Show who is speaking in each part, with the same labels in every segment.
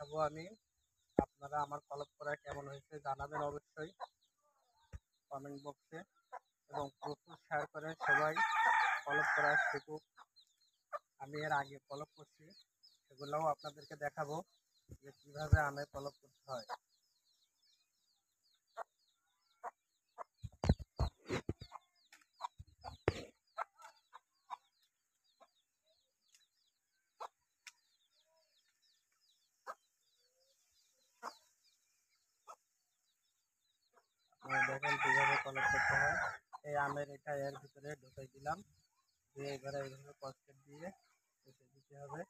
Speaker 1: দেখাবো আমি। আপনারা আমার কলপ করা কেমন হয়েছে জানাবেন অবশ্যই কমেন্ট বক্সে, এবং প্রচুর শেয়ার করেন সবাই, কলপ করা শিখুক। আমি এর আগে কলপ করছি, সেগুলোও আপনাদেরকে দেখাবো যে কীভাবে আমের কলপ করতে হয়। দেখেন কীভাবে কলপ করতে হয়। এই আমের এটা এর ভিতরে ঢুকাই দিলাম, দিয়ে এবারে এইভাবে কস্কেট দিয়ে রেখে দিতে হবে।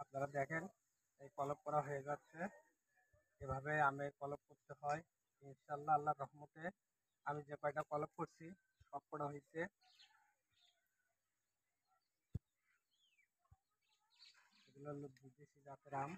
Speaker 1: আপনারা দেখেন এই কলপ করা হয়ে যাচ্ছে। এভাবে আমের কলপ করতে হয়। ইনশাল্লাহ আল্লাহর রহমতে আমি যে কয়টা কলপ করছি সব কটা হয়েছে। এগুলো হলো বিদেশি জাতের আম।